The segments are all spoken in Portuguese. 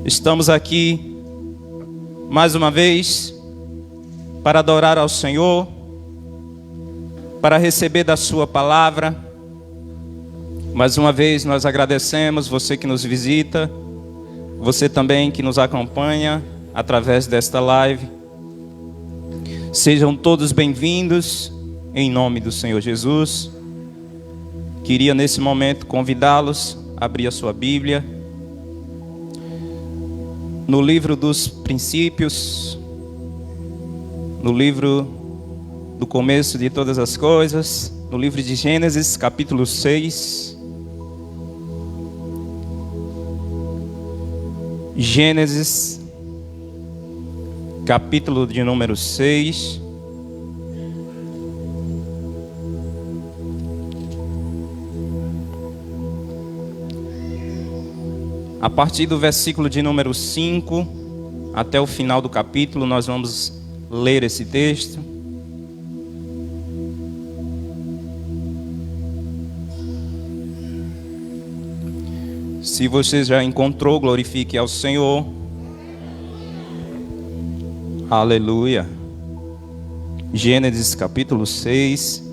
Estamos aqui mais uma vez para adorar ao Senhor, para receber da sua palavra. Mais uma vez nós agradecemos você que nos visita, você também que nos acompanha através desta live. Sejam todos bem-vindos em nome do Senhor Jesus. Queria nesse momento convidá-los a abrir a sua Bíblia no livro dos princípios, no livro do começo de todas as coisas, no livro de Gênesis, capítulo 6. Gênesis, capítulo de número 6. A partir do versículo de número 5 até o final do capítulo, nós vamos ler esse texto. Se você já encontrou, glorifique ao Senhor. Aleluia. Gênesis capítulo 6,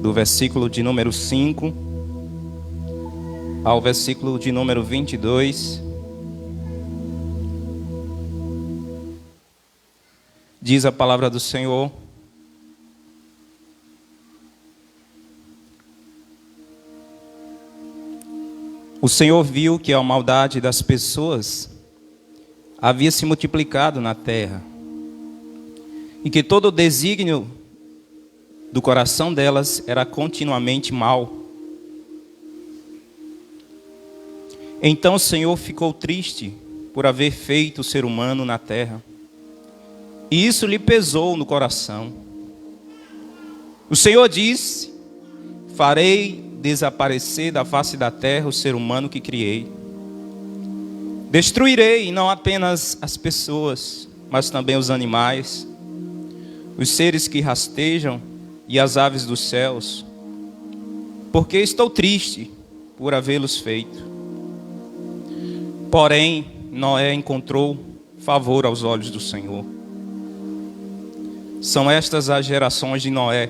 do versículo de número 5 ao versículo de número 22. Diz a palavra do Senhor: o Senhor viu que a maldade das pessoas havia se multiplicado na terra, e que todo o desígnio do coração delas era continuamente mau. Então o Senhor ficou triste por haver feito o ser humano na terra, e isso lhe pesou no coração. O Senhor disse: farei desaparecer da face da terra o ser humano que criei. Destruirei não apenas as pessoas, mas também os animais, os seres que rastejam e as aves dos céus, porque estou triste por havê-los feito. Porém, Noé encontrou favor aos olhos do Senhor. São estas as gerações de Noé.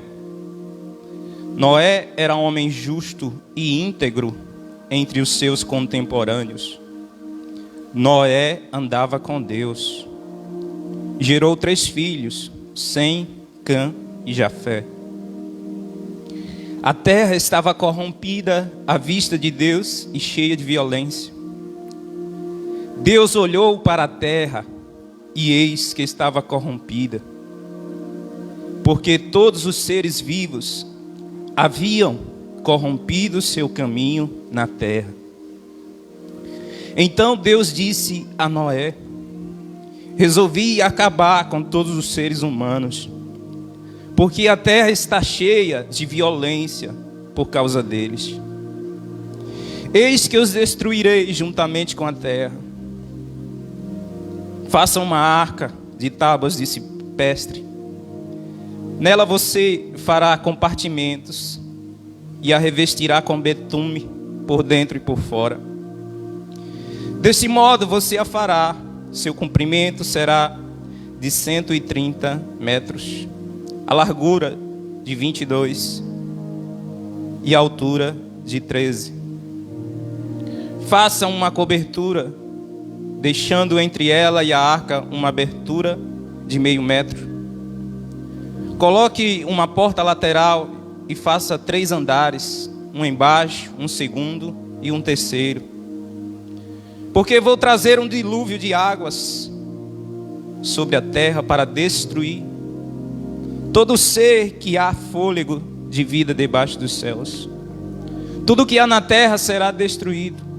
Noé era um homem justo e íntegro entre os seus contemporâneos. Noé andava com Deus. Gerou 3 filhos, Sem, Cã e Jafé. A terra estava corrompida à vista de Deus e cheia de violência. Deus olhou para a terra e eis que estava corrompida, porque todos os seres vivos haviam corrompido seu caminho na terra. Então Deus disse a Noé: resolvi acabar com todos os seres humanos, porque a terra está cheia de violência por causa deles. Eis que os destruirei juntamente com a terra. Faça uma arca de tábuas de ciprestre. Nela você fará compartimentos e a revestirá com betume por dentro e por fora. Desse modo você a fará. Seu comprimento será de 130 metros, a largura de 22 e a altura de 13. Faça uma cobertura, deixando entre ela e a arca uma abertura de 0,5 metro. Coloque uma porta lateral e faça 3 andares, um embaixo, um segundo e um terceiro. Porque vou trazer um dilúvio de águas sobre a terra para destruir todo ser que há fôlego de vida debaixo dos céus. Tudo que há na terra será destruído.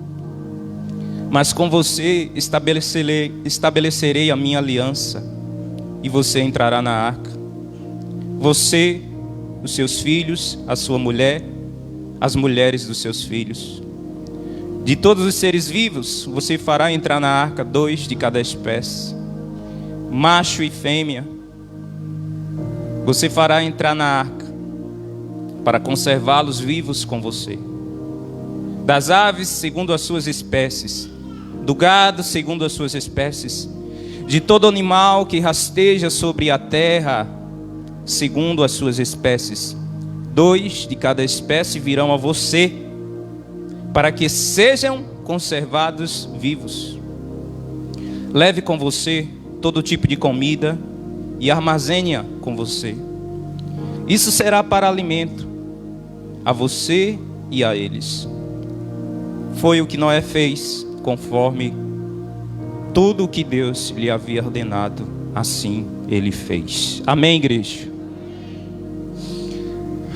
Mas com você estabelecerei a minha aliança, e você entrará na arca. Você, os seus filhos, a sua mulher, as mulheres dos seus filhos. De todos os seres vivos, você fará entrar na arca 2 de cada espécie, macho e fêmea. Você fará entrar na arca para conservá-los vivos com você. Das aves, segundo as suas espécies, do gado segundo as suas espécies, de todo animal que rasteja sobre a terra segundo as suas espécies. 2 de cada espécie virão a você, para que sejam conservados vivos. Leve com você todo tipo de comida e armazene-a com você. Isso será para alimento a você e a eles. Foi o que Noé fez, conforme tudo o que Deus lhe havia ordenado, assim ele fez. Amém, igreja?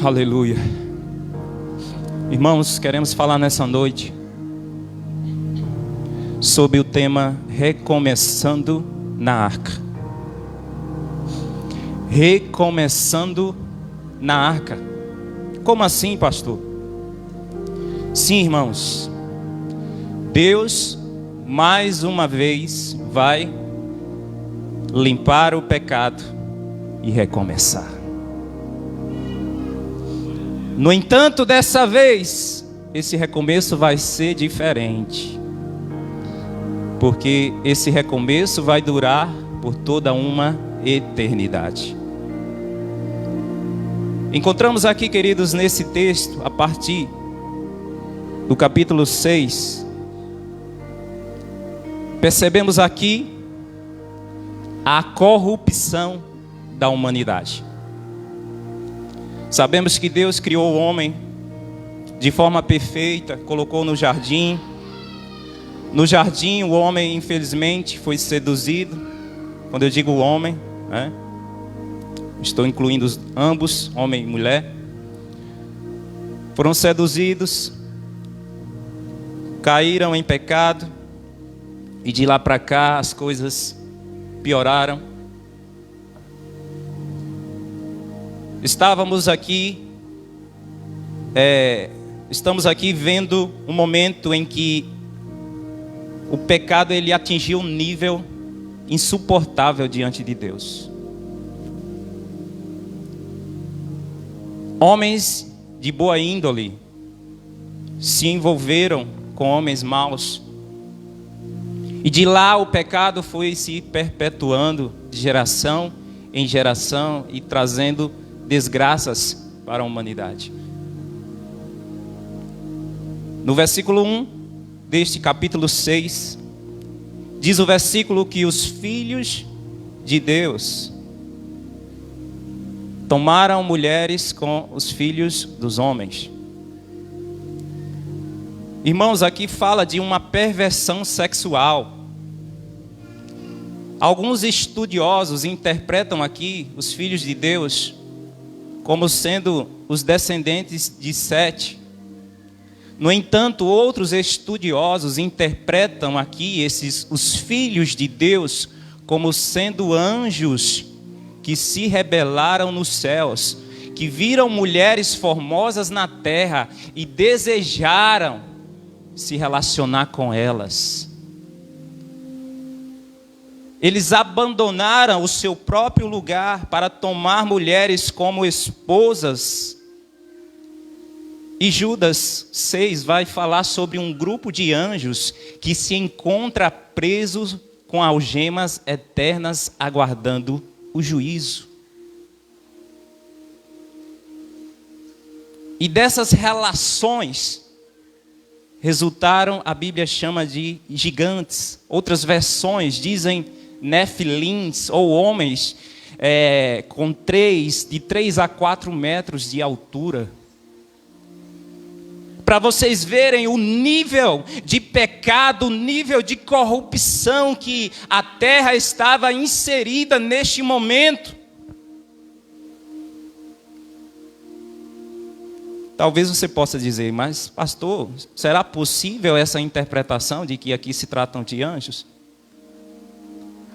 Aleluia. Irmãos, queremos falar nessa noite sobre o tema recomeçando na arca. Recomeçando na arca. Como assim, pastor? Sim, irmãos, Deus mais uma vez vai limpar o pecado e recomeçar. No entanto, dessa vez, esse recomeço vai ser diferente, porque esse recomeço vai durar por toda uma eternidade. Encontramos aqui, queridos, nesse texto, a partir do capítulo 6, percebemos aqui a corrupção da humanidade. Sabemos que Deus criou o homem de forma perfeita, colocou no jardim. No jardim, o homem, infelizmente, foi seduzido. Quando eu digo o homem, estou incluindo ambos, homem e mulher. Foram seduzidos, caíram em pecado, e de lá para cá as coisas pioraram. Estamos aqui vendo um momento em que o pecado ele atingiu um nível insuportável diante de Deus. Homens de boa índole se envolveram com homens maus, e de lá o pecado foi se perpetuando de geração em geração e trazendo desgraças para a humanidade. No versículo 1 deste capítulo 6, diz o versículo que os filhos de Deus tomaram mulheres com os filhos dos homens. Irmãos, aqui fala de uma perversão sexual. Alguns estudiosos interpretam aqui os filhos de Deus como sendo os descendentes de Sete. No entanto, outros estudiosos interpretam aqui os filhos de Deus como sendo anjos que se rebelaram nos céus, que viram mulheres formosas na terra e desejaram se relacionar com elas. Eles abandonaram o seu próprio lugar para tomar mulheres como esposas. E Judas 6 vai falar sobre um grupo de anjos que se encontra presos com algemas eternas aguardando o juízo. E dessas relações resultaram, a Bíblia chama de gigantes. Outras versões dizem nefilins, ou homens de 3 a 4 metros de altura. Para vocês verem o nível de pecado, o nível de corrupção que a terra estava inserida neste momento. Talvez você possa dizer, mas pastor, será possível essa interpretação de que aqui se tratam de anjos?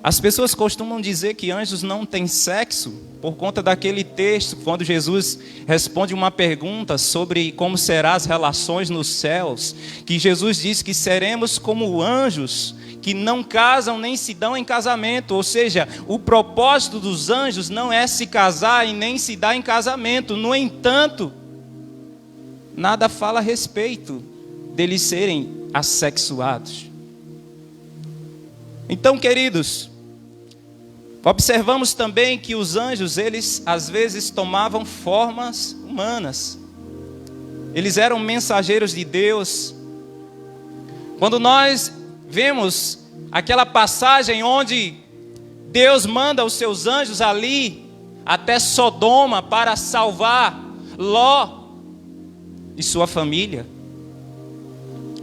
As pessoas costumam dizer que anjos não têm sexo por conta daquele texto, quando Jesus responde uma pergunta sobre como serão as relações nos céus, que Jesus diz que seremos como anjos, que não casam nem se dão em casamento. Ou seja, o propósito dos anjos não é se casar e nem se dar em casamento. No entanto, nada fala a respeito deles serem assexuados. Então, queridos, observamos também que os anjos, eles às vezes tomavam formas humanas. Eles eram mensageiros de Deus. Quando nós vemos aquela passagem onde Deus manda os seus anjos ali até Sodoma para salvar Ló e sua família,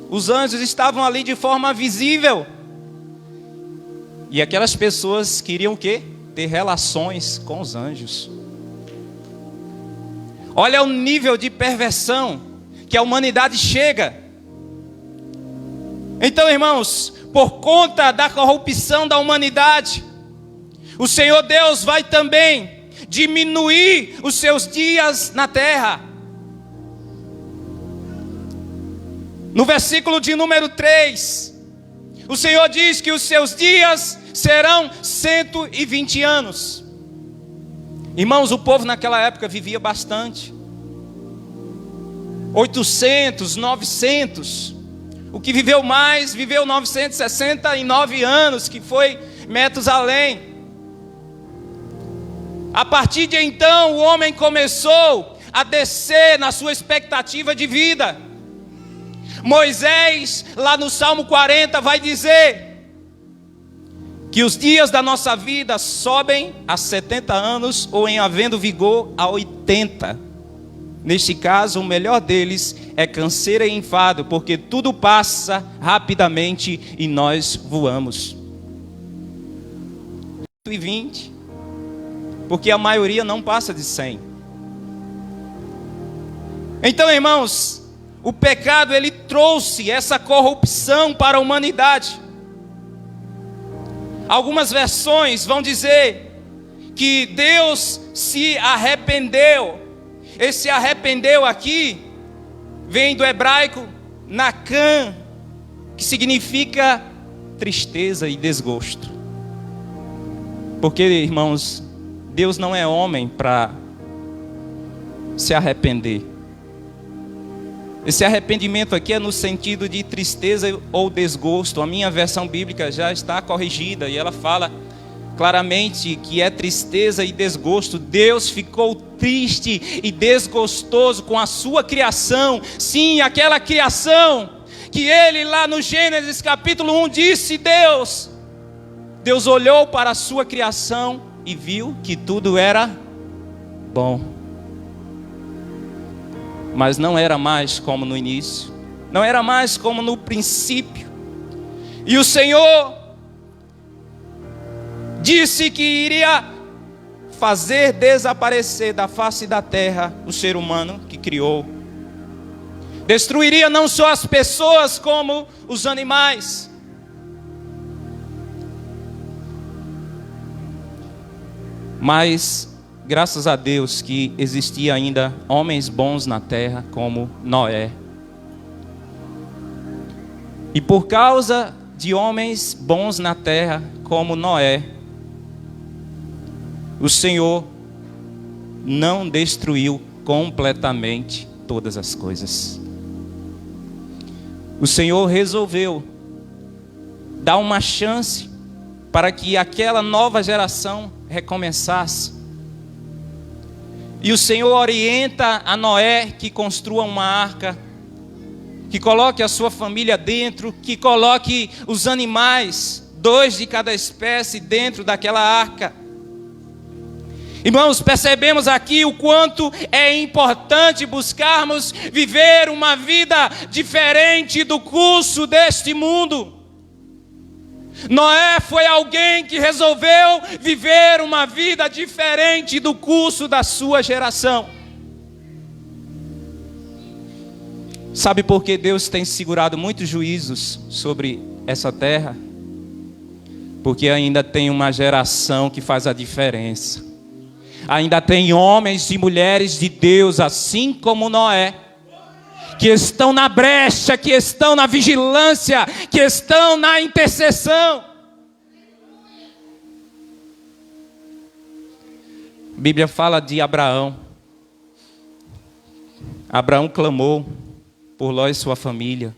os anjos estavam ali de forma visível. E aquelas pessoas queriam o quê? Ter relações com os anjos. Olha o nível de perversão que a humanidade chega. Então, irmãos, por conta da corrupção da humanidade, o Senhor Deus vai também diminuir os seus dias na terra. No versículo de número 3, o Senhor diz que os seus dias serão 120 anos. Irmãos, o povo naquela época vivia bastante. 800, 900. O que viveu mais, viveu 969 anos, que foi Metusalém. A partir de então, o homem começou a descer na sua expectativa de vida. Moisés, lá no Salmo 40, vai dizer que os dias da nossa vida sobem a 70 anos, ou em havendo vigor a 80. Neste caso, o melhor deles é canseira e enfado, porque tudo passa rapidamente e nós voamos. 120, porque a maioria não passa de 100. Então, irmãos, o pecado, ele trouxe essa corrupção para a humanidade. Algumas versões vão dizer que Deus se arrependeu. Esse arrependeu aqui vem do hebraico nakam, que significa tristeza e desgosto. Porque, irmãos, Deus não é homem para se arrepender. Esse arrependimento aqui é no sentido de tristeza ou desgosto. A minha versão bíblica já está corrigida e ela fala claramente que é tristeza e desgosto. Deus ficou triste e desgostoso com a sua criação. Sim, aquela criação que ele lá no Gênesis capítulo 1 disse: Deus olhou para a sua criação e viu que tudo era bom. Mas não era mais como no início, não era mais como no princípio. E o Senhor disse que iria fazer desaparecer da face da terra o ser humano que criou. Destruiria não só as pessoas como os animais. Mas graças a Deus que existia ainda homens bons na terra como Noé. E por causa de homens bons na terra como Noé, o Senhor não destruiu completamente todas as coisas. O Senhor resolveu dar uma chance para que aquela nova geração recomeçasse. E o Senhor orienta a Noé que construa uma arca, que coloque a sua família dentro, que coloque os animais, 2 de cada espécie, dentro daquela arca. Irmãos, percebemos aqui o quanto é importante buscarmos viver uma vida diferente do curso deste mundo. Noé foi alguém que resolveu viver uma vida diferente do curso da sua geração. Sabe por que Deus tem segurado muitos juízos sobre essa terra? Porque ainda tem uma geração que faz a diferença. Ainda tem homens e mulheres de Deus, assim como Noé, que estão na brecha, que estão na vigilância, que estão na intercessão. A Bíblia fala de Abraão. Abraão clamou por Ló e sua família.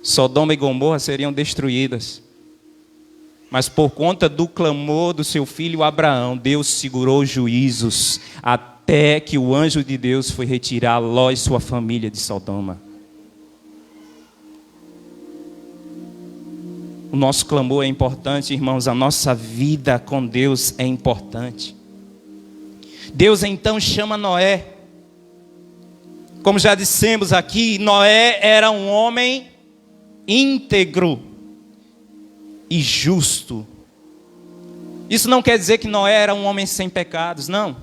Sodoma e Gomorra seriam destruídas. Mas por conta do clamor do seu filho Abraão, Deus segurou os juízos até que o anjo de Deus foi retirar Ló e sua família de Sodoma. O nosso clamor é importante, irmãos, a nossa vida com Deus é importante. Deus então chama Noé. Como já dissemos aqui, Noé era um homem íntegro e justo. Isso não quer dizer que Noé era um homem sem pecados, não.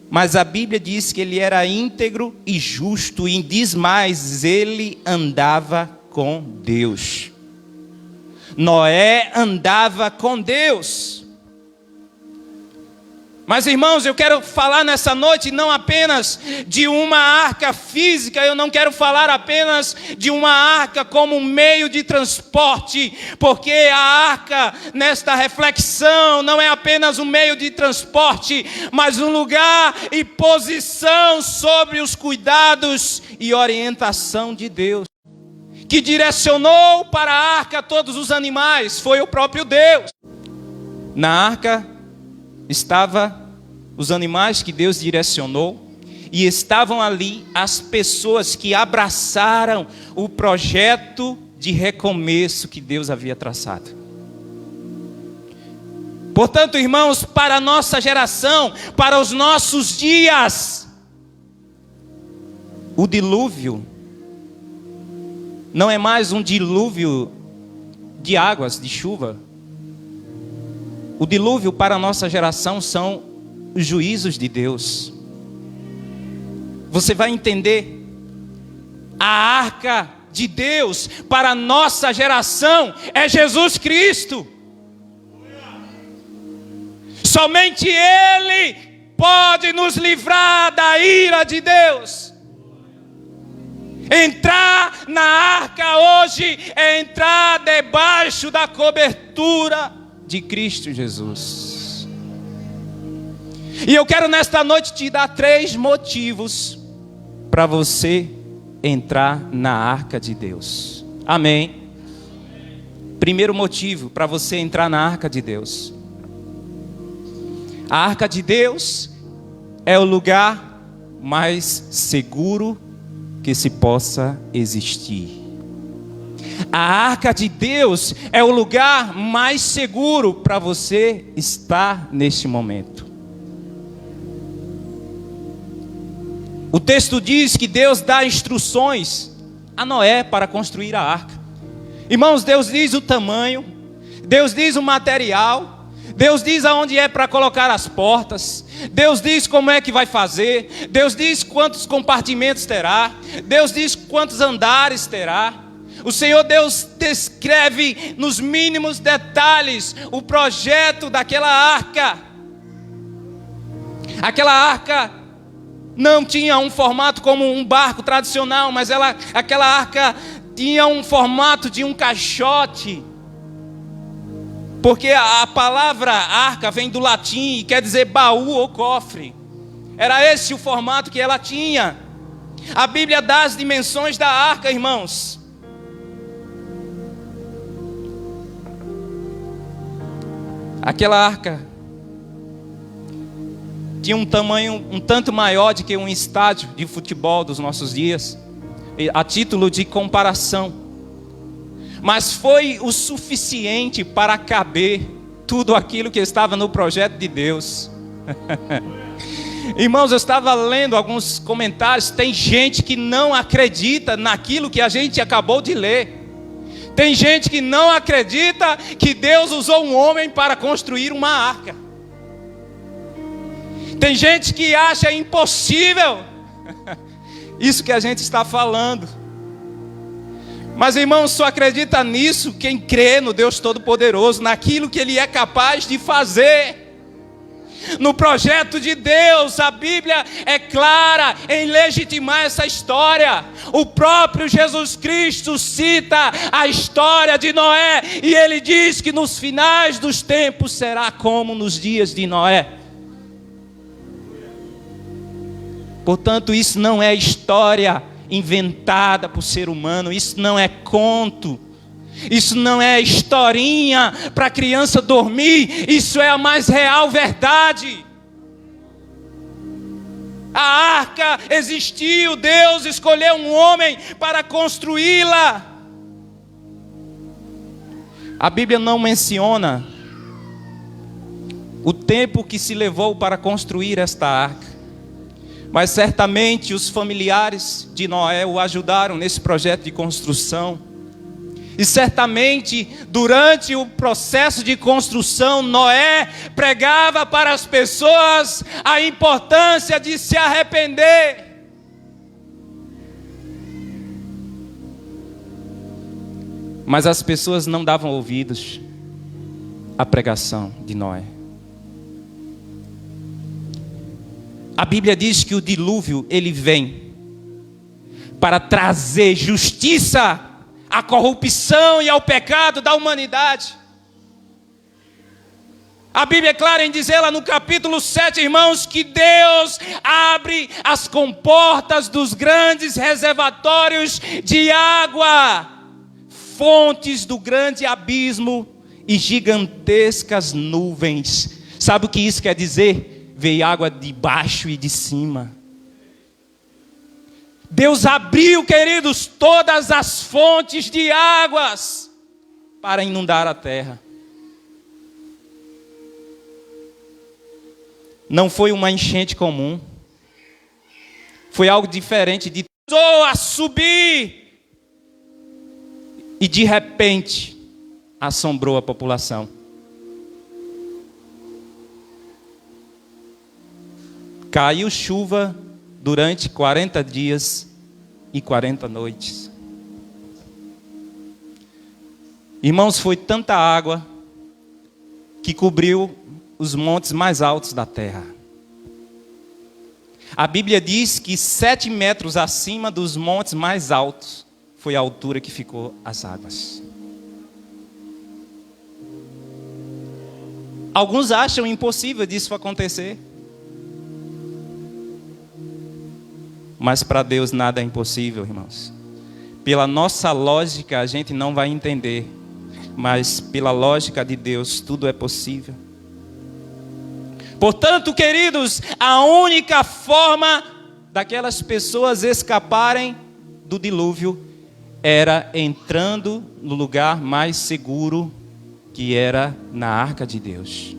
Mas a Bíblia diz que ele era íntegro e justo, e diz mais, ele andava com Deus. Noé andava com Deus. Mas, irmãos, eu quero falar nessa noite não apenas de uma arca física, eu não quero falar apenas de uma arca como um meio de transporte, porque a arca, nesta reflexão, não é apenas um meio de transporte, mas um lugar e posição sobre os cuidados e orientação de Deus. Que direcionou para a arca todos os animais, foi o próprio Deus. Na arca estavam os animais que Deus direcionou, e estavam ali as pessoas que abraçaram o projeto de recomeço que Deus havia traçado. Portanto, irmãos, para a nossa geração, para os nossos dias, o dilúvio não é mais um dilúvio de águas, de chuva. O dilúvio para a nossa geração são os juízos de Deus. Você vai entender. A arca de Deus para a nossa geração é Jesus Cristo. Somente Ele pode nos livrar da ira de Deus. Entrar na arca hoje é entrar debaixo da cobertura de Cristo Jesus. E eu quero nesta noite te dar 3 motivos para você entrar na arca de Deus. Amém? Primeiro motivo para você entrar na arca de Deus. A arca de Deus é o lugar mais seguro que se possa existir. A arca de Deus é o lugar mais seguro para você estar neste momento. O texto diz que Deus dá instruções a Noé para construir a arca. Irmãos, Deus diz o tamanho, Deus diz o material, Deus diz aonde é para colocar as portas, Deus diz como é que vai fazer, Deus diz quantos compartimentos terá, Deus diz quantos andares terá. O Senhor Deus descreve nos mínimos detalhes o projeto daquela arca. Aquela arca não tinha um formato como um barco tradicional, mas aquela arca tinha um formato de um caixote. Porque a palavra arca vem do latim e quer dizer baú ou cofre. Era esse o formato que ela tinha. A Bíblia dá as dimensões da arca, irmãos. Aquela arca tinha um tamanho um tanto maior do que um estádio de futebol dos nossos dias, a título de comparação. Mas foi o suficiente para caber tudo aquilo que estava no projeto de Deus. Irmãos, eu estava lendo alguns comentários. Tem gente que não acredita naquilo que a gente acabou de ler. Tem gente que não acredita que Deus usou um homem para construir uma arca. Tem gente que acha impossível isso que a gente está falando. Mas, irmãos, só acredita nisso quem crê no Deus Todo-Poderoso, naquilo que Ele é capaz de fazer. No projeto de Deus, a Bíblia é clara em legitimar essa história. O próprio Jesus Cristo cita a história de Noé, e Ele diz que nos finais dos tempos será como nos dias de Noé. Portanto, isso não é história inventada por ser humano, isso não é conto, Isso não é historinha para criança dormir, isso é a mais real verdade. A arca existiu, Deus escolheu um homem para construí-la. A Bíblia não menciona o tempo que se levou para construir esta arca, mas certamente os familiares de Noé o ajudaram nesse projeto de construção. E certamente, durante o processo de construção, Noé pregava para as pessoas a importância de se arrepender. Mas as pessoas não davam ouvidos à pregação de Noé. A Bíblia diz que o dilúvio, ele vem para trazer justiça à corrupção e ao pecado da humanidade. A Bíblia é clara em dizer lá no capítulo 7, irmãos, que Deus abre as comportas dos grandes reservatórios de água, fontes do grande abismo e gigantescas nuvens. Sabe o que isso quer dizer? Veio água de baixo e de cima. Deus abriu, queridos, todas as fontes de águas para inundar a terra. Não foi uma enchente comum. Foi algo diferente. Começou a subir e de repente assombrou a população. Caiu chuva durante 40 dias e 40 noites. Irmãos, foi tanta água que cobriu os montes mais altos da terra. A Bíblia diz que 7 metros acima dos montes mais altos foi a altura que ficou as águas. Alguns acham impossível disso acontecer. Mas para Deus nada é impossível, irmãos. Pela nossa lógica a gente não vai entender, mas pela lógica de Deus tudo é possível. Portanto, queridos, a única forma daquelas pessoas escaparem do dilúvio era entrando no lugar mais seguro, que era na arca de Deus.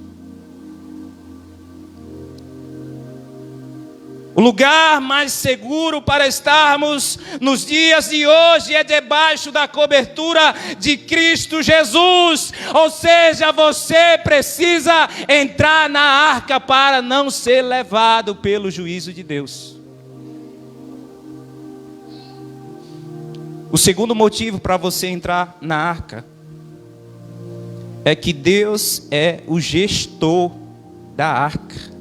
O lugar mais seguro para estarmos nos dias de hoje é debaixo da cobertura de Cristo Jesus. Ou seja, você precisa entrar na arca para não ser levado pelo juízo de Deus. O segundo motivo para você entrar na arca é que Deus é o gestor da arca.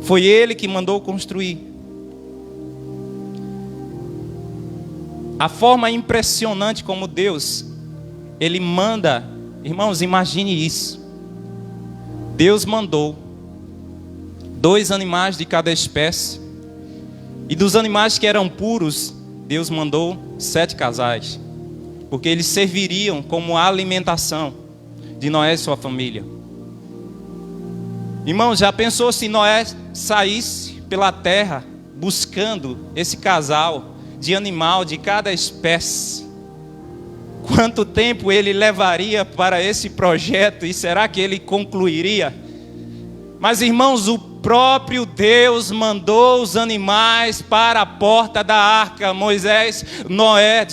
Foi Ele que mandou construir. A forma impressionante como Deus, Ele manda, irmãos, imagine isso. Deus mandou 2 animais de cada espécie, e dos animais que eram puros, Deus mandou 7 casais, porque eles serviriam como alimentação de Noé e sua família. Irmão, já pensou se Noé saísse pela terra buscando esse casal de animal de cada espécie? Quanto tempo ele levaria para esse projeto e será que ele concluiria? Mas, irmãos, o próprio Deus mandou os animais para a porta da arca. Noé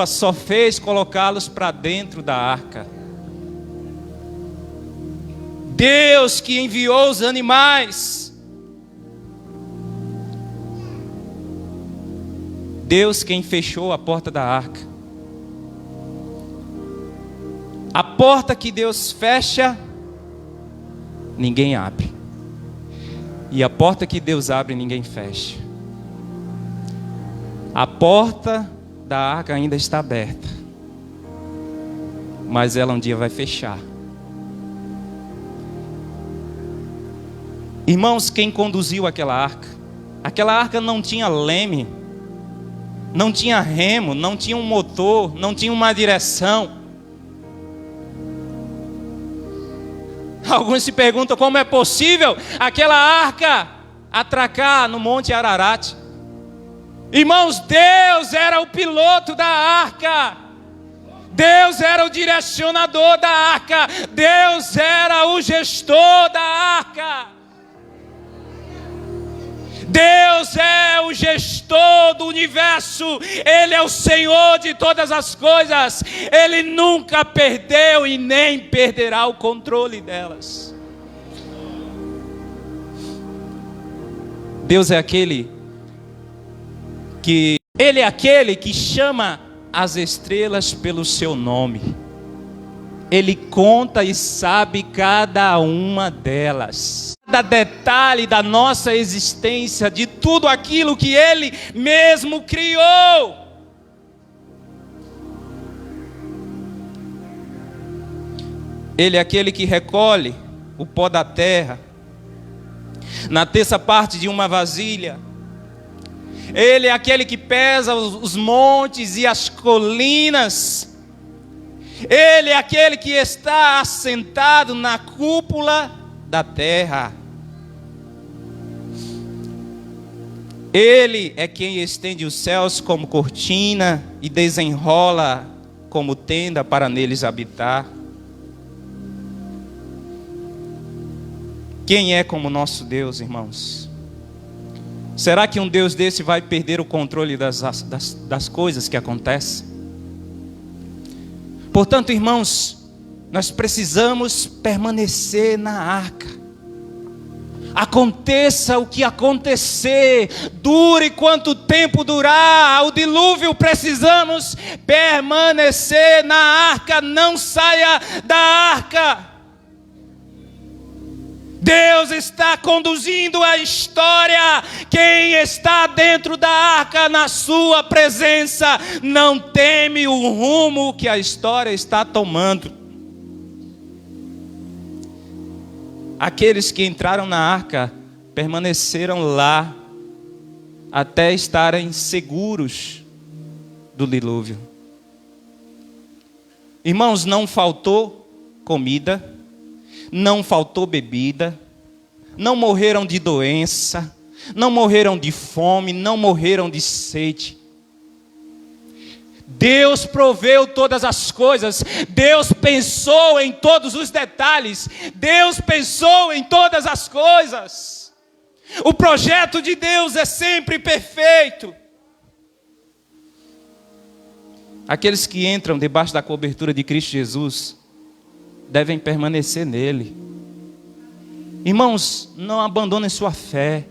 só fez colocá-los para dentro da arca. Deus que enviou os animais. Deus quem fechou a porta da arca. A porta que Deus fecha, ninguém abre. E a porta que Deus abre, ninguém fecha. A porta da arca ainda está aberta, mas ela um dia vai fechar. Irmãos, quem conduziu aquela arca? Aquela arca não tinha leme. não tinha remo, não tinha um motor, não tinha uma direção. Alguns se perguntam como é possível aquela arca atracar no Monte Ararat. Irmãos, Deus era o piloto da arca. Deus era o direcionador da arca. Deus era o gestor da arca. Deus é o gestor do universo. Ele é o Senhor de todas as coisas. Ele nunca perdeu e nem perderá o controle delas. Deus é aquele que... Ele é aquele que chama as estrelas pelo seu nome. Ele conta e sabe cada uma delas. Cada detalhe da nossa existência, de tudo aquilo que Ele mesmo criou. Ele é aquele que recolhe o pó da terra na terça parte de uma vasilha. Ele é aquele que pesa os montes e as colinas. Ele é aquele que está assentado na cúpula da terra. Ele é quem estende os céus como cortina e desenrola como tenda para neles habitar. Quem é como nosso Deus, irmãos? Será que um Deus desse vai perder o controle das coisas que acontecem? Portanto, irmãos, nós precisamos permanecer na arca. Aconteça o que acontecer, dure quanto tempo durar o dilúvio, precisamos permanecer na arca, não saia da arca. Deus está conduzindo a história. Quem está dentro da arca na sua presença não teme o rumo que a história está tomando. Aqueles que entraram na arca permaneceram lá até estarem seguros do dilúvio. Irmãos, não faltou comida, não faltou bebida, não morreram de doença, não morreram de fome, não morreram de sede. Deus proveu todas as coisas. Deus pensou em todos os detalhes. Deus pensou em todas as coisas. O projeto de Deus é sempre perfeito. Aqueles que entram debaixo da cobertura de Cristo Jesus devem permanecer nele. Irmãos, não abandonem sua fé.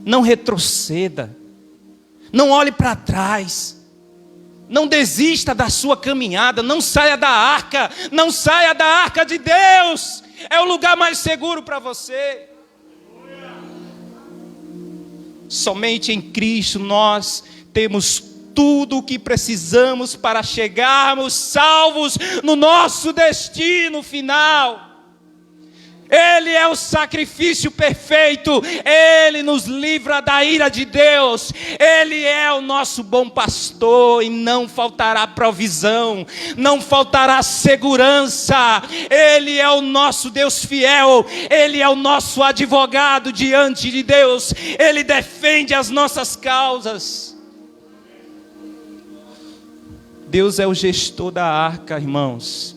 Não retroceda. Não olhe para trás. Não desista da sua caminhada. Não saia da arca. Não saia da arca de Deus. É o lugar mais seguro para você. Somente em Cristo nós temos tudo o que precisamos para chegarmos salvos no nosso destino final. Ele é o sacrifício perfeito. Ele nos livra da ira de Deus. Ele é o nosso bom pastor e não faltará provisão, não faltará segurança. Ele é o nosso Deus fiel. Ele é o nosso advogado diante de Deus. Ele defende as nossas causas. Deus é o gestor da arca, irmãos.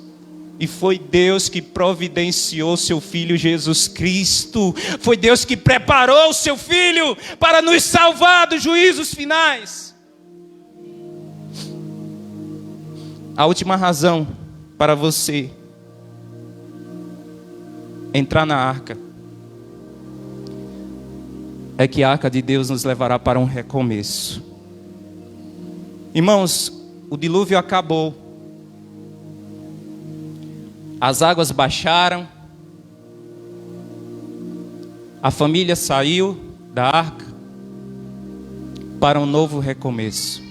E foi Deus que providenciou seu Filho Jesus Cristo. Foi Deus que preparou o seu Filho para nos salvar dos juízos finais. A última razão para você entrar na arca é que a arca de Deus nos levará para um recomeço. Irmãos, o dilúvio acabou. As águas baixaram. A família saiu da arca para um novo recomeço.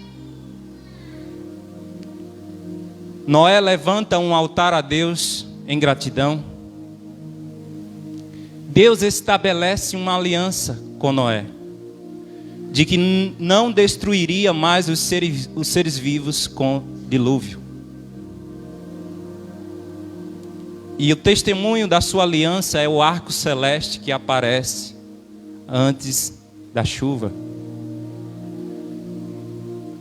Noé levanta um altar a Deus em gratidão. Deus estabelece uma aliança com Noé, de que não destruiria mais os seres vivos com dilúvio. E o testemunho da sua aliança é o arco celeste que aparece antes da chuva.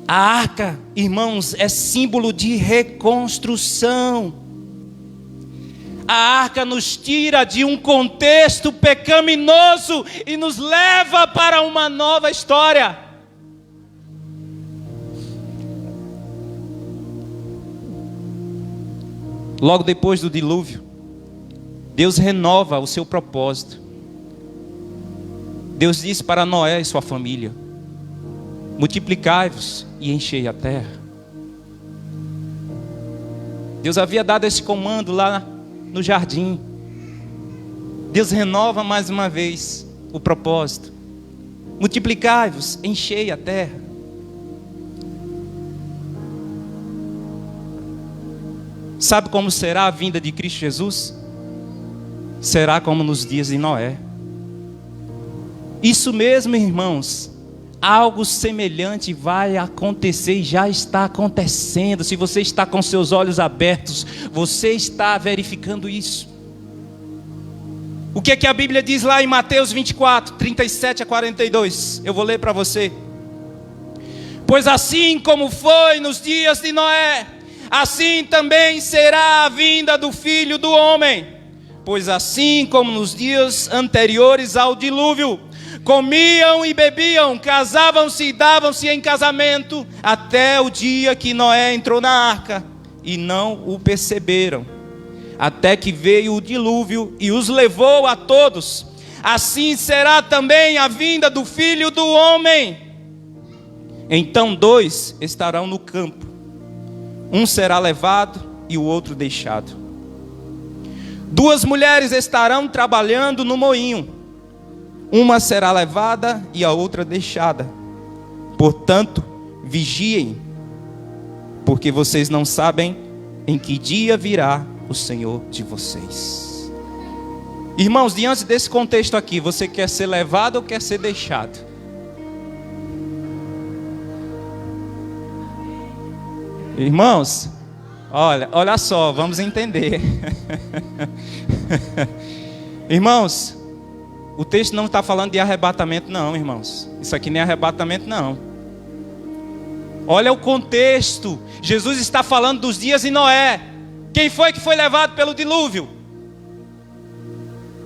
A arca, irmãos, é símbolo de reconstrução. A arca nos tira de um contexto pecaminoso e nos leva para uma nova história. Logo depois do dilúvio, Deus renova o seu propósito. Deus disse para Noé e sua família: multiplicai-vos e enchei a terra. Deus havia dado esse comando lá no jardim. Deus renova mais uma vez o propósito: multiplicai-vos, enchei a terra. Sabe como será a vinda de Cristo Jesus? Será como nos dias de Noé. Isso mesmo, irmãos. Algo semelhante vai acontecer e já está acontecendo. Se você está com seus olhos abertos, você está verificando isso. O que é que a Bíblia diz lá em Mateus 24, 37 a 42? Eu vou ler para você. Pois assim como foi nos dias de Noé, assim também será a vinda do Filho do Homem. Pois assim como nos dias anteriores ao dilúvio, comiam e bebiam, casavam-se e davam-se em casamento, até o dia que Noé entrou na arca, e não o perceberam, até que veio o dilúvio e os levou a todos. Assim será também a vinda do Filho do Homem. Então 2 estarão no campo, um será levado e o outro deixado. 2 mulheres estarão trabalhando no moinho, uma será levada e a outra deixada. Portanto, vigiem, porque vocês não sabem em que dia virá o Senhor de vocês. Irmãos, diante desse contexto aqui, você quer ser levado ou quer ser deixado? Irmãos, olha só, vamos entender. Irmãos, o texto não está falando de arrebatamento não, irmãos. Isso aqui nem é arrebatamento não. Olha o contexto. Jesus está falando dos dias de Noé. Quem foi que foi levado pelo dilúvio?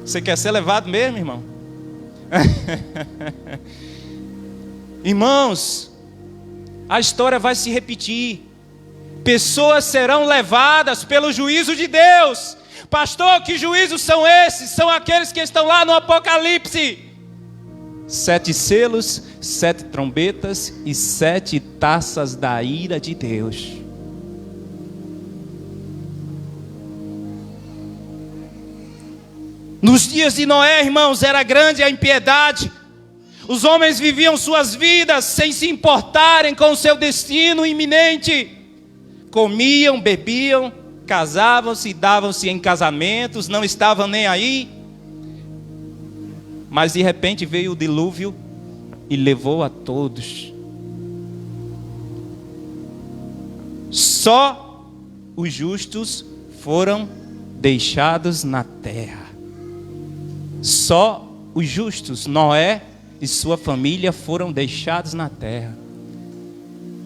Você quer ser levado mesmo, irmão? Irmãos, a história vai se repetir. Pessoas serão levadas pelo juízo de Deus. Pastor, que juízos são esses? São aqueles que estão lá no Apocalipse. 7 selos, 7 trombetas e 7 taças da ira de Deus. Nos dias de Noé, irmãos, era grande a impiedade. Os homens viviam suas vidas sem se importarem com o seu destino iminente. Comiam, bebiam, casavam-se, davam-se em casamentos, não estavam nem aí. Mas de repente veio o dilúvio e levou a todos. Só os justos foram deixados na terra. Só os justos, Noé e sua família, foram deixados na terra.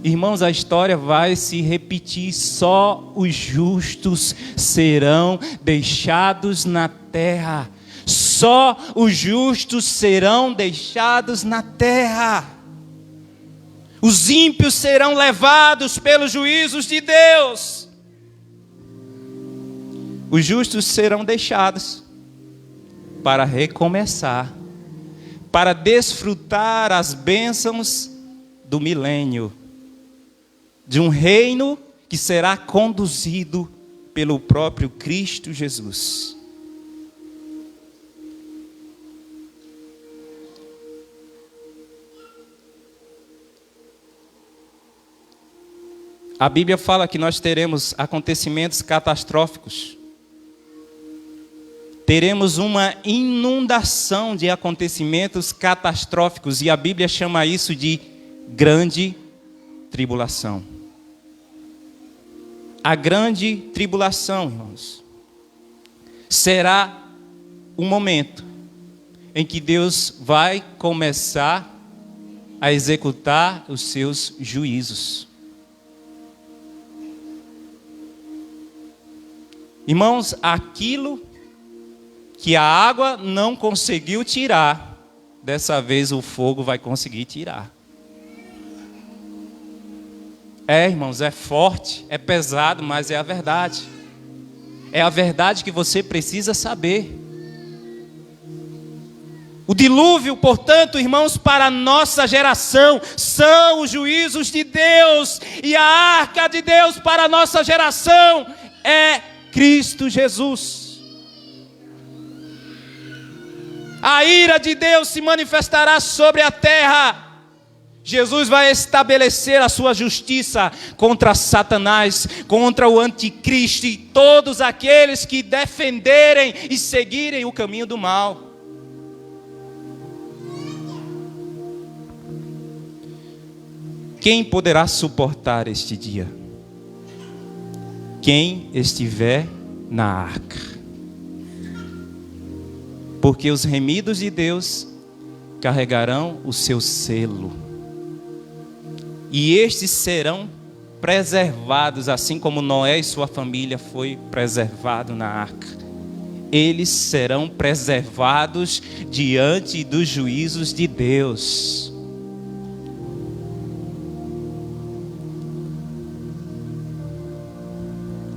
Irmãos, a história vai se repetir. Só os justos serão deixados na terra. Só os justos serão deixados na terra. Os ímpios serão levados pelos juízos de Deus. Os justos serão deixados para recomeçar, para desfrutar as bênçãos do milênio, de um reino que será conduzido pelo próprio Cristo Jesus. A Bíblia fala que nós teremos acontecimentos catastróficos. teremos uma inundação de acontecimentos catastróficos, e a Bíblia chama isso de grande tribulação. A grande tribulação, irmãos, será o momento em que Deus vai começar a executar os seus juízos. Irmãos, aquilo que a água não conseguiu tirar, dessa vez o fogo vai conseguir tirar. Irmãos, é forte, é pesado, mas é a verdade. É a verdade que você precisa saber. O dilúvio, portanto, irmãos, para a nossa geração, são os juízos de Deus. E a arca de Deus para a nossa geração é Cristo Jesus. A ira de Deus se manifestará sobre a terra. Jesus vai estabelecer a sua justiça contra Satanás, contra o anticristo e todos aqueles que defenderem e seguirem o caminho do mal. Quem poderá suportar este dia? Quem estiver na arca. Porque os remidos de Deus carregarão o seu selo. E estes serão preservados, assim como Noé e sua família foi preservado na arca. Eles serão preservados diante dos juízos de Deus.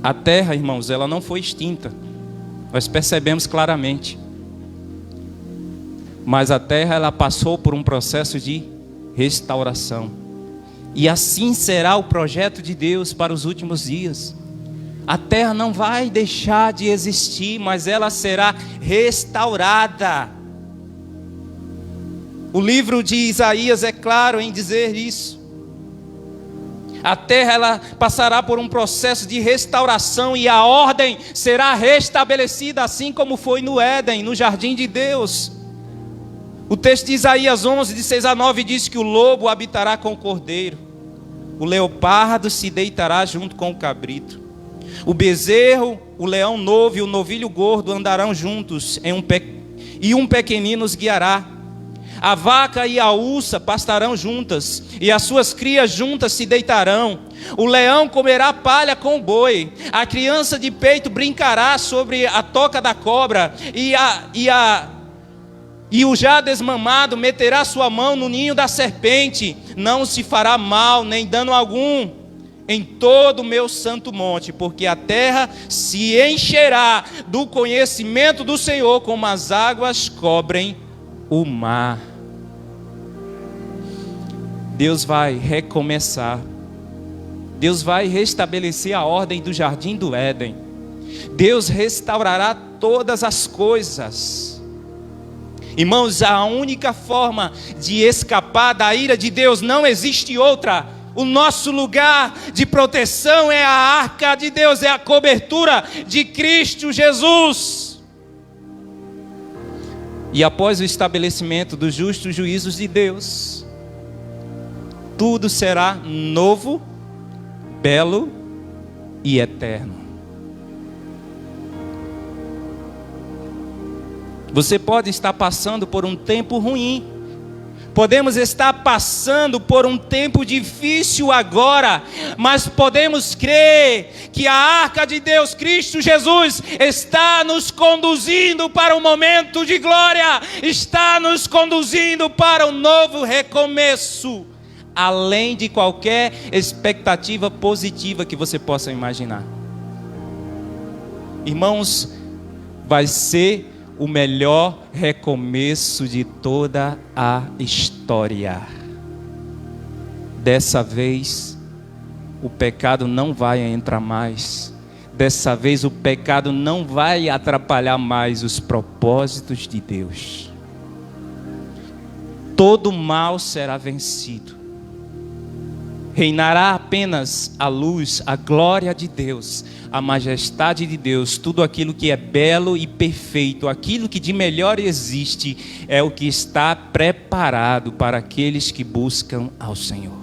A terra, irmãos, ela não foi extinta. Nós percebemos claramente. Mas a terra, ela passou por um processo de restauração. E assim será o projeto de Deus para os últimos dias. A terra não vai deixar de existir, mas ela será restaurada. O livro de Isaías é claro em dizer isso. A terra, ela passará por um processo de restauração e a ordem será restabelecida assim como foi no Éden, no jardim de Deus. O texto de Isaías 11, de 6 a 9 diz que o lobo habitará com o cordeiro, o leopardo se deitará junto com o cabrito, o bezerro, o leão novo e o novilho gordo andarão juntos e um pequenino os guiará. A vaca e a ursa pastarão juntas, e as suas crias juntas se deitarão. O leão comerá palha com o boi, a criança de peito brincará sobre a toca da cobra, e o já desmamado meterá sua mão no ninho da serpente. Não se fará mal, nem dano algum, em todo o meu santo monte, porque a terra se encherá do conhecimento do Senhor, como as águas cobrem o mar. Deus vai recomeçar. Deus vai restabelecer a ordem do jardim do Éden. Deus restaurará todas as coisas. Irmãos, a única forma de escapar da ira de Deus, não existe outra. O nosso lugar de proteção é a arca de Deus, é a cobertura de Cristo Jesus. E após o estabelecimento dos justos juízos de Deus, tudo será novo, belo e eterno. Você pode estar passando por um tempo ruim. Podemos estar passando por um tempo difícil agora, mas podemos crer que a arca de Deus, Cristo Jesus, está nos conduzindo para um momento de glória, está nos conduzindo para um novo recomeço, além de qualquer expectativa positiva que você possa imaginar. Irmãos, vai ser o melhor recomeço de toda a história. Dessa vez, o pecado não vai entrar mais. Dessa vez, o pecado não vai atrapalhar mais os propósitos de Deus. Todo mal será vencido. Reinará apenas a luz, a glória de Deus, a majestade de Deus, tudo aquilo que é belo e perfeito, aquilo que de melhor existe, é o que está preparado para aqueles que buscam ao Senhor.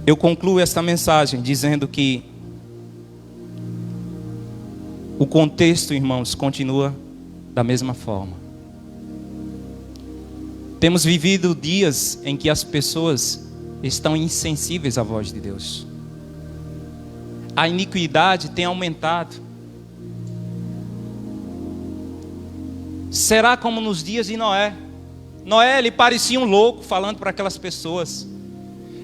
Eu concluo esta mensagem dizendo que o contexto, irmãos, continua da mesma forma. Temos vivido dias em que as pessoas estão insensíveis à voz de Deus. A iniquidade tem aumentado. Será como nos dias de Noé? Noé, ele parecia um louco falando para aquelas pessoas.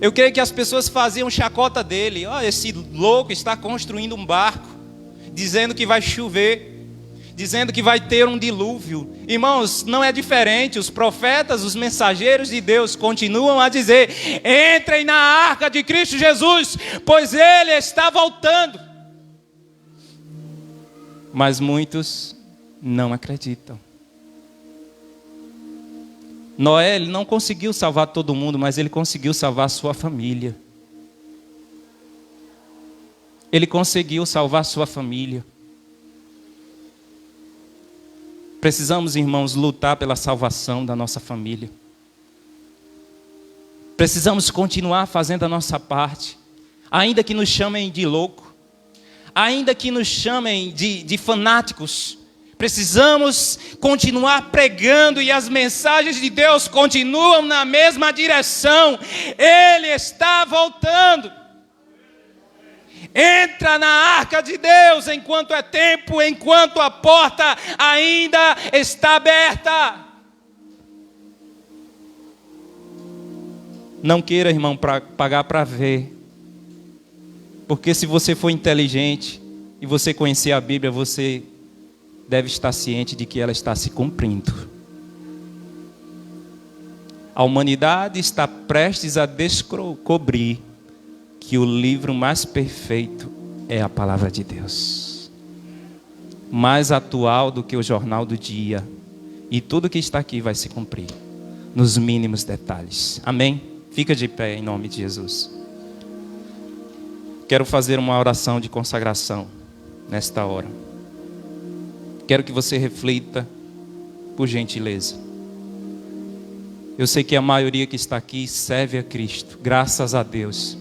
Eu creio que as pessoas faziam chacota dele. Esse louco está construindo um barco, dizendo que vai chover, dizendo que vai ter um dilúvio. Irmãos, não é diferente. Os profetas, os mensageiros de Deus continuam a dizer: entrem na arca de Cristo Jesus, pois Ele está voltando. Mas muitos não acreditam. Noé, ele não conseguiu salvar todo mundo, mas ele conseguiu salvar a sua família. Ele conseguiu salvar a sua família. Precisamos, irmãos, lutar pela salvação da nossa família. Precisamos continuar fazendo a nossa parte. Ainda que nos chamem de louco, ainda que nos chamem de fanáticos, precisamos continuar pregando, e as mensagens de Deus continuam na mesma direção. Ele está voltando. Entra na arca de Deus enquanto é tempo, enquanto a porta ainda está aberta. Não queira, irmão, pagar para ver. Porque se você for inteligente e você conhecer a Bíblia, você deve estar ciente de que ela está se cumprindo. A humanidade está prestes a descobrir que o livro mais perfeito é a palavra de Deus. Mais atual do que o jornal do dia. E tudo que está aqui vai se cumprir, nos mínimos detalhes. Amém? Fica de pé em nome de Jesus. Quero fazer uma oração de consagração nesta hora. Quero que você reflita, por gentileza. Eu sei que a maioria que está aqui serve a Cristo, graças a Deus.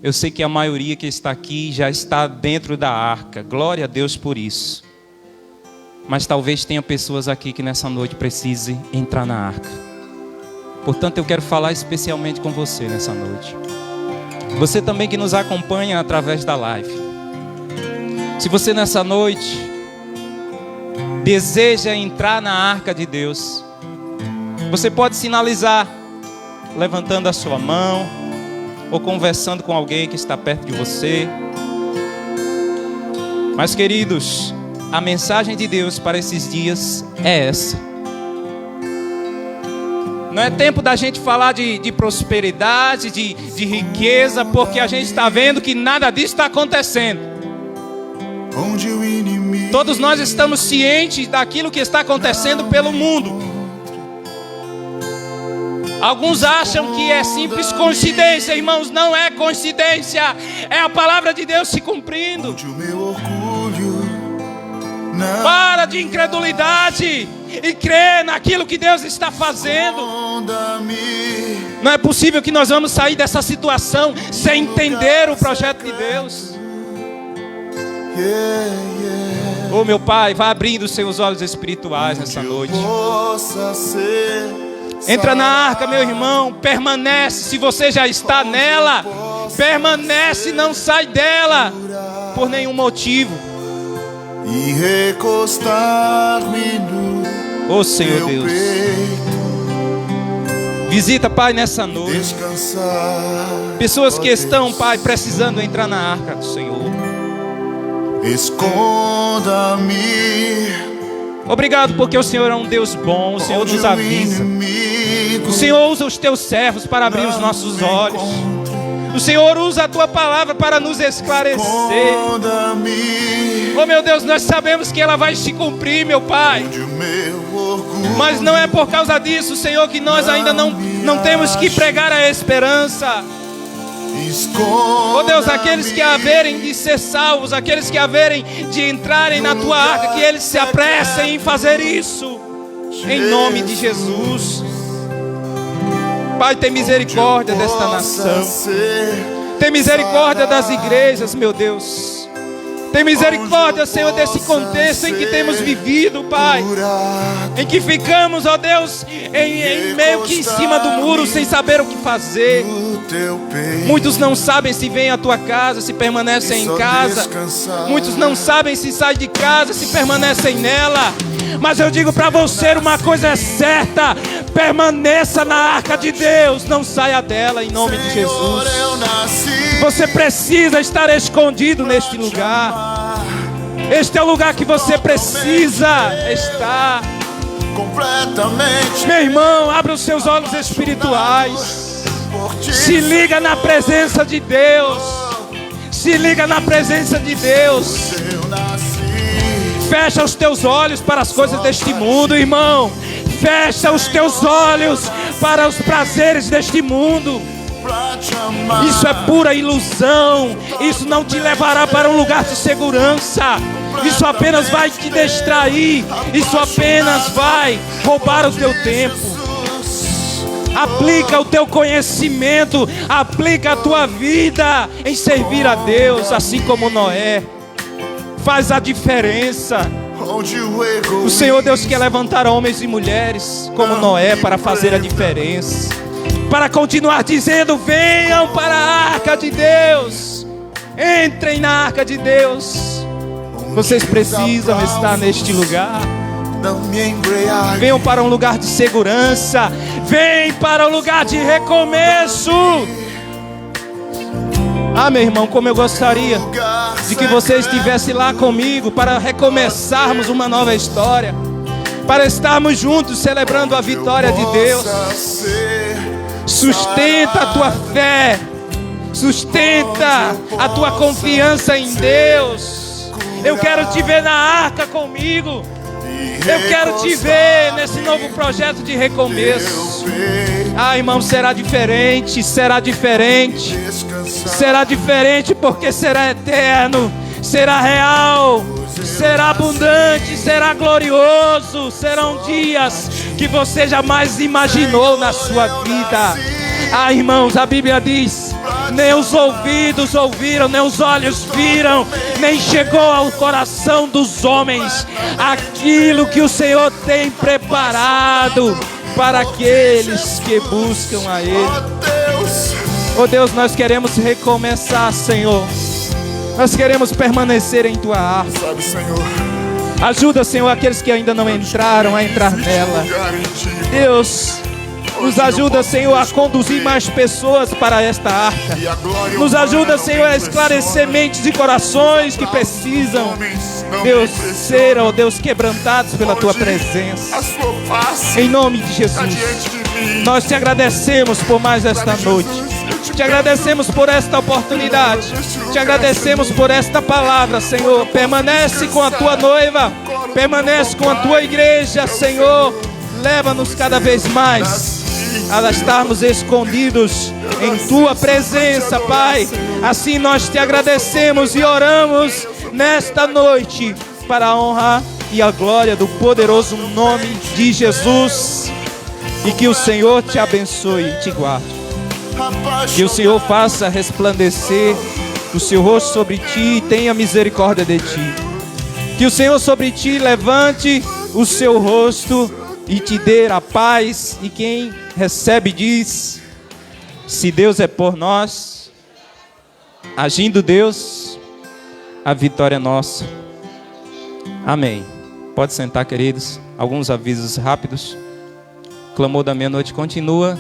Eu sei que a maioria que está aqui já está dentro da arca, glória a Deus por isso. Mas talvez tenha pessoas aqui que nessa noite precisem entrar na arca. Portanto, eu quero falar especialmente com você nessa noite. Você também que nos acompanha através da live. Se você nessa noite deseja entrar na arca de Deus, você pode sinalizar levantando a sua mão ou conversando com alguém que está perto de você. Mas, queridos, a mensagem de Deus para esses dias é essa. Não é tempo da gente falar de prosperidade, de riqueza, porque a gente está vendo que nada disso está acontecendo. Todos nós estamos cientes daquilo que está acontecendo pelo mundo. Alguns acham que é simples coincidência, irmãos. Não é coincidência, é a palavra de Deus se cumprindo. Para de incredulidade e crê naquilo que Deus está fazendo. Não é possível que nós vamos sair dessa situação sem entender o projeto de Deus. Oh, meu Pai, vá abrindo os seus olhos espirituais nessa noite. Entra na arca, meu irmão, permanece. Se você já está nela, permanece, não sai dela por nenhum motivo. E recostar-me no oh, Senhor Deus, visita, Pai, nessa noite descansar, pessoas que estão, Pai, precisando entrar na arca do Senhor. Esconda-me. Obrigado porque o Senhor é um Deus bom. O Senhor nos avisa. O Senhor usa os teus servos para abrir os nossos olhos. O Senhor usa a tua palavra para nos esclarecer. Oh, meu Deus, nós sabemos que ela vai se cumprir, meu Pai. orgulho. Mas não é por causa disso, Senhor, que nós ainda não temos que pregar a esperança. Oh Deus, aqueles que haverem de ser salvos, aqueles que haverem de entrarem na tua arca, que eles se apressem em fazer isso, em nome de Jesus. Pai, tem misericórdia desta nação, tem misericórdia das igrejas, meu Deus. Tem misericórdia, Senhor, desse contexto em que temos vivido, Pai, em que ficamos, ó Deus, em meio que em cima do muro, sem saber o que fazer. Muitos não sabem se vêm à tua casa, se permanecem em casa. Muitos não sabem se saem de casa, se permanecem nela. Mas eu digo para você, uma coisa é certa: permaneça na arca de Deus, não saia dela, em nome de Jesus. Você precisa estar escondido neste lugar. Este é o lugar que você precisa estar. Meu irmão, abra os seus olhos espirituais. Se liga na presença de Deus. Se liga na presença de Deus. Fecha os teus olhos para as coisas deste mundo, irmão. Fecha os teus olhos para os prazeres deste mundo. Isso é pura ilusão. Isso não te levará para um lugar de segurança. Isso apenas vai te distrair. Isso apenas vai roubar o teu tempo. Aplica o teu conhecimento, aplica a tua vida em servir a Deus, assim como Noé. Faz a diferença. O Senhor Deus quer levantar homens e mulheres como Noé para fazer a diferença, para continuar dizendo: venham para a arca de Deus, entrem na arca de Deus. Vocês precisam estar neste lugar. Venham para um lugar de segurança. Venham para um lugar de recomeço. Ah, meu irmão, como eu gostaria de que você estivesse lá comigo para recomeçarmos uma nova história, para estarmos juntos celebrando a vitória de Deus. Sustenta a tua fé, sustenta a tua confiança em Deus. Eu quero te ver na arca comigo. Eu quero te ver nesse novo projeto de recomeço. Ah, irmão, será diferente, será diferente. Será diferente porque será eterno, será real, será abundante, será glorioso. Serão dias que você jamais imaginou na sua vida. Ah, irmãos, a Bíblia diz: nem os ouvidos ouviram, nem os olhos viram, nem chegou ao coração dos homens aquilo que o Senhor tem preparado para aqueles que buscam a Ele. Oh Deus, nós queremos recomeçar, Senhor. Nós queremos permanecer em Tua arca. Ajuda, Senhor, aqueles que ainda não entraram a entrar nela. Deus, nos ajuda, Senhor, a conduzir mais pessoas para esta arca. Nos ajuda, Senhor, a esclarecer mentes e corações que precisam, Deus, ser, ó Deus, quebrantados pela Tua presença. Em nome de Jesus, nós te agradecemos por mais esta noite. Te agradecemos por esta oportunidade. Te agradecemos por esta palavra, Senhor. Permanece com a Tua noiva. Permanece com a Tua igreja, Senhor. Leva-nos cada vez mais a estarmos escondidos em Tua presença, Pai. Assim nós te agradecemos e oramos nesta noite para a honra e a glória do poderoso nome de Jesus. E que o Senhor te abençoe e te guarde. Que o Senhor faça resplandecer o seu rosto sobre ti e tenha misericórdia de ti. Que o Senhor sobre ti levante o seu rosto e te dê a paz. E quem recebe diz: se Deus é por nós, agindo Deus, a vitória é nossa. Amém. Pode sentar, queridos. Alguns avisos rápidos. Clamor da meia-noite continua.